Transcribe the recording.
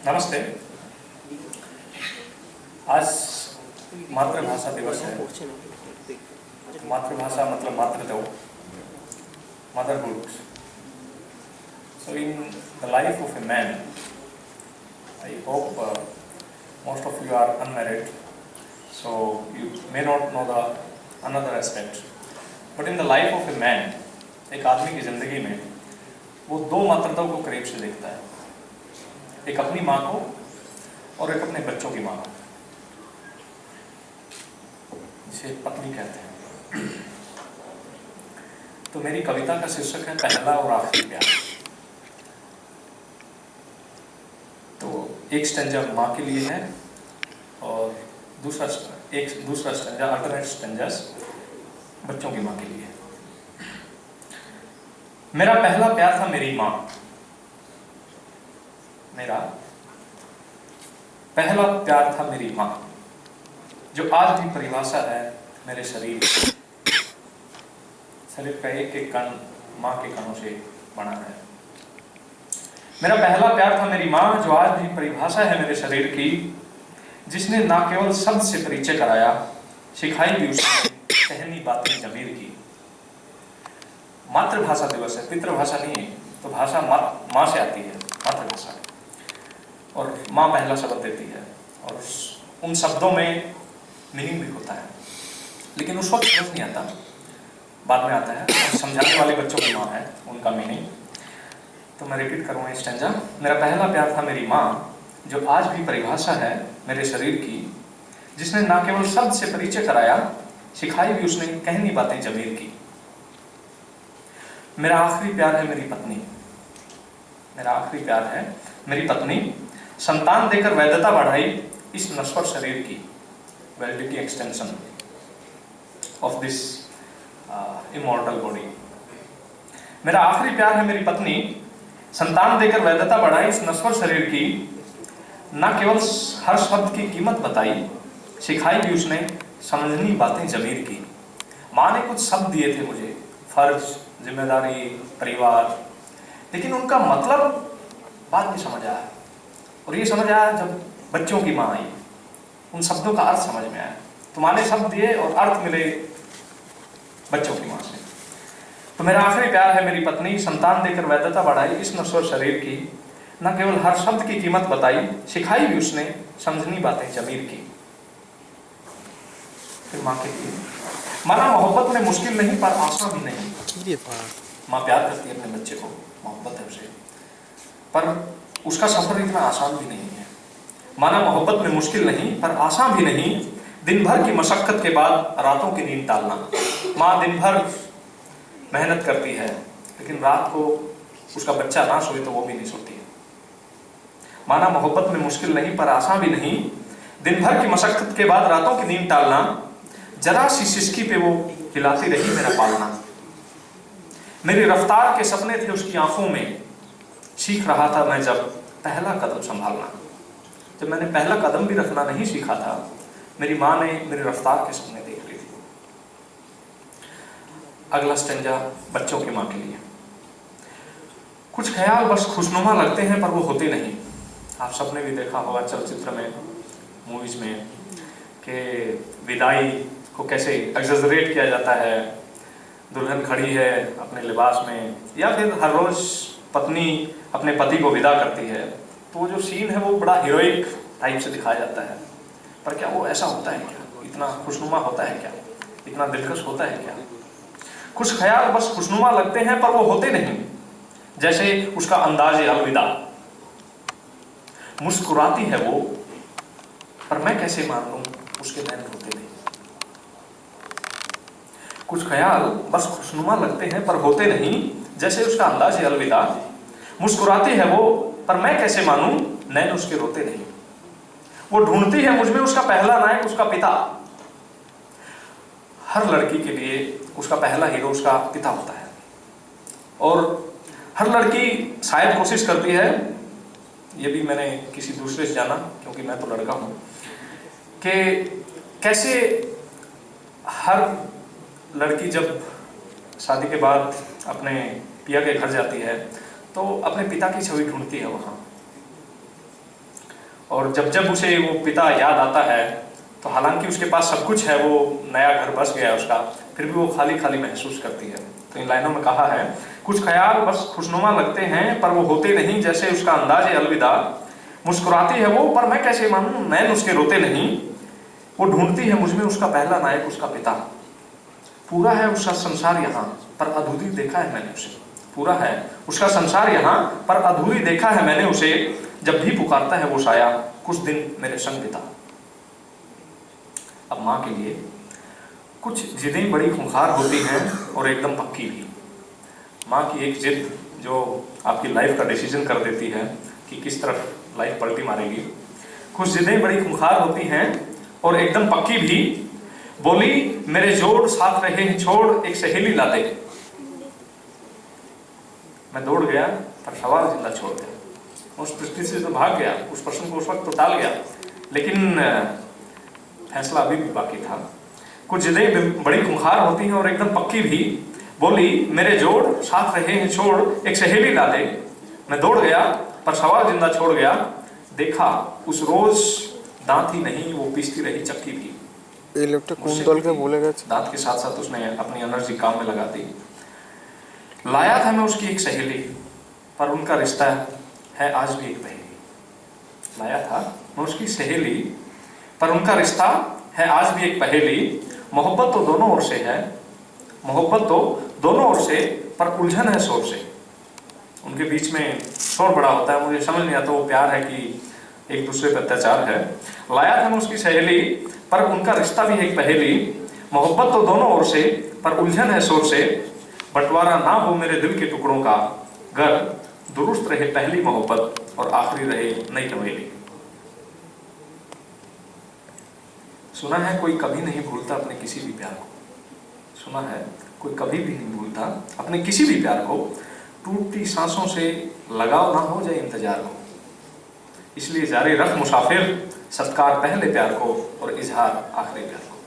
नमस्ते। आज मातृभाषा दिवस है। मातृभाषा मतलब मातृत्व, motherhood. So in the life of a man, I hope most of you are unmarried, so you may not know the another aspect. But in the life of a man, एक आदमी की जिंदगी में वो दो मातृत्व को करीब से देखता है, एक अपनी माँ को और एक अपने बच्चों की माँ को, जिसे पत्नी कहते हैं। तो मेरी कविता का शीर्षक है पहला और आखिरी प्यार। तो एक स्टेंजा माँ के लिए है और दूसरा स्टेंजा, अल्टरनेट स्टेंजास बच्चों की माँ के लिए। मेरा पहला प्यार था मेरी माँ, मेरा पहला प्यार था मेरी माँ, जो आज भी परिभाषा है मेरे शरीर का एक एक कण माँ के कणों से बना है। मेरा पहला प्यार था मेरी माँ, जो आज भी परिभाषा है मेरे शरीर की, जिसने ना केवल शब्द से परिचय कराया, सिखाई भी उसने कहनी बातें ज़मीर की। मातृभाषा दिवस है, पितृभाषा नहीं है, तो भाषा माँ से आती है, मातृभाषा, और माँ पहला शब्द देती है और उन शब्दों में मीनिंग भी होता है, लेकिन उस वक्त समझ नहीं आता, बाद में आता है। और समझाने वाले बच्चों की माँ है, उनका मीनिंग। तो मैं रिपीट करूँगा स्टेंजा। मेरा पहला प्यार था मेरी माँ, जो आज भी परिभाषा है मेरे शरीर की, जिसने ना केवल शब्द से परिचय कराया, सिखाई भी उसने कहनी बातें ज़मीर की। मेरा आखिरी प्यार है मेरी पत्नी, मेरा आखिरी प्यार है मेरी पत्नी, संतान देकर वैधता बढ़ाई इस नश्वर शरीर की, validity extension of this immortal body. मेरा आखिरी प्यार है मेरी पत्नी, संतान देकर वैधता बढ़ाई इस नश्वर शरीर की, न केवल हर शब्द की कीमत बताई, सिखाई भी उसने समझनी बातें ज़मीर की। माँ ने कुछ शब्द दिए थे मुझे, फर्ज, जिम्मेदारी, परिवार, लेकिन उनका मतलब बाद में समझ आया, और ये समझ आया जब बच्चों की माँ आई, उन शब्दों का अर्थ समझ में आया। तो माँ ने शब्द दिए और अर्थ मिले बच्चों की माँ से। तो मेरा आखिरी प्यार है मेरी पत्नी, संतान देकर वैधता बढ़ाई इस नश्वर शरीर की, न केवल हर शब्द की कीमत बताई, सिखाई भी उसने समझनी बातें ज़मीर की। फिर माँ के लिए, माना मोहब्बत में मुश्किल नहीं पर आसान भी नहीं। माँ प्यार करती है अपने बच्चे को, मोहब्बत है उसे, पर उसका सफर इतना आसान भी नहीं है। माना मोहब्बत में मुश्किल नहीं पर आसान भी नहीं, दिन भर की मशक्कत के बाद रातों की नींद टालना। माँ दिन भर मेहनत करती है, लेकिन रात को उसका बच्चा ना सोए तो वो भी नहीं सोती है। माना मोहब्बत में मुश्किल नहीं पर आसान भी नहीं, दिन भर की मशक्कत के बाद रातों की नींद टालना, जरा सी सिसकी पे वो हिलाती रही मेरा पालना। मेरी रफ्तार के सपने थे उसकी आंखों में, सीख रहा था मैं जब पहला कदम संभालना। जब मैंने पहला कदम भी रखना नहीं सीखा था, मेरी माँ ने मेरी रफ्तार के सपने देख ली थी। अगला स्टेंजा बच्चों की माँ के लिए। कुछ ख्याल बस खुशनुमा लगते हैं पर वो होते नहीं। आप सबने भी देखा होगा चलचित्र में, मूवीज में, कि विदाई को कैसे एग्जैजरेट किया जाता है। दुल्हन खड़ी है अपने लिबास में, या फिर हर रोज पत्नी अपने पति को विदा करती है, तो जो सीन है वो बड़ा हीरोइक टाइप से दिखाया जाता है। पर क्या वो ऐसा होता है क्या? इतना खुशनुमा होता है क्या? इतना दिलकश होता है क्या? कुछ ख्याल बस खुशनुमा लगते हैं पर वो होते नहीं, जैसे उसका अंदाज़े अलविदा। मुस्कुराती है वो, पर मैं कैसे मान लूं उसके नैन होते नहीं। कुछ ख्याल बस खुशनुमा लगते हैं पर होते नहीं, जैसे उसका अंदाज़े अलविदा। मुस्कुराती है वो, पर मैं कैसे मानूं नैन उसके रोते नहीं। वो ढूंढती है मुझ में उसका पहला नायक, उसका पिता। हर लड़की के लिए उसका पहला हीरो उसका पिता होता है, और हर लड़की शायद कोशिश करती है, ये भी मैंने किसी दूसरे से जाना क्योंकि मैं तो लड़का हूँ, कि कैसे हर लड़की जब शादी के बाद अपने पिया के घर जाती है तो अपने पिता की छवि ढूंढती है वहाँ। और जब जब उसे वो पिता याद आता है तो हालांकि उसके पास सब कुछ है, वो नया घर बस गया उसका, फिर भी वो खाली खाली महसूस करती है। तो इन लाइनों में कहा है, कुछ ख्याल बस खुशनुमा लगते हैं पर वो होते नहीं, जैसे उसका अंदाज़े अलविदा। मुस्कुराती है वो पर मैं कैसे मानूं, नैन उसके रोते नहीं। वो ढूंढती है मुझमें उसका पहला नायक, उसका पिता। पूरा है उसका संसार यहाँ पर अधूरी देखा है मैंने उसे। पूरा है उसका संसार यहाँ पर अधूरी देखा है मैंने उसे। जब भी पुकारता है वो साया, कुछ दिन मेरे संग बिता। अब माँ के लिए कुछ जिदें बड़ी खूंखार होती हैं और एकदम पक्की भी। माँ की एक जिद जो आपकी लाइफ का डिसीजन कर देती है कि किस तरफ लाइफ पलटी मारेगी। कुछ जिदें बड़ी खूंखार होती हैं और एकदम पक्की भी। बोली मेरे जोड़ साथ रहे हैं छोड़, एक सहेली ला दे। मैं दौड़ गया पर सवाल जिंदा छोड़ गया। उस परिस्थिति से तो भाग गया, उस प्रश्न को उस वक्त तो टाल गया, लेकिन फैसला अभी भी बाकी था। कुछ जिदें बड़ी खूंखार होती हैं और एकदम पक्की भी। बोली मेरे जोड़ साथ रहे हैं छोड़, एक सहेली ला दे। मैं दौड़ गया पर सवाल जिंदा छोड़ गया। देखा उस रोज दांत ही नहीं, वो पीसती रही चक्की भी। এই লোকটা কোন দলকে বলে গেছে? दांत के साथ साथ उसने अपनी एनर्जी काम में लगा दी। लाया था मैं उसकी एक सहेली पर उनका रिश्ता है आज भी एक पहेली। लाया था मैं उसकी सहेली पर उनका रिश्ता है आज भी एक पहेली। मोहब्बत तो दोनों ओर से है, मोहब्बत तो दोनों ओर से, पर उलझन है शोर से। उनके बीच में शोर बड़ा होता है, मुझे समझ नहीं आता वो प्यार है कि एक दूसरे पर अत्याचार है। लाया था मैं उसकी सहेली पर उनका रिश्ता भी एक पहेली। मोहब्बत तो दोनों ओर से, पर उलझन है शोर से। बंटवारा ना हो मेरे दिल के टुकड़ों का, गर दुरुस्त रहे पहली मोहब्बत और आखिरी रहे नई नवेली। सुना है कोई कभी नहीं भूलता अपने किसी भी प्यार को। सुना है कोई कभी भी नहीं भूलता अपने किसी भी प्यार को। टूटती सांसों से लगाव ना हो जाए इंतजार को। इसलिए जारी रख मुसाफिर, सत्कार पहले प्यार को और इजहार आखिरी प्यार को।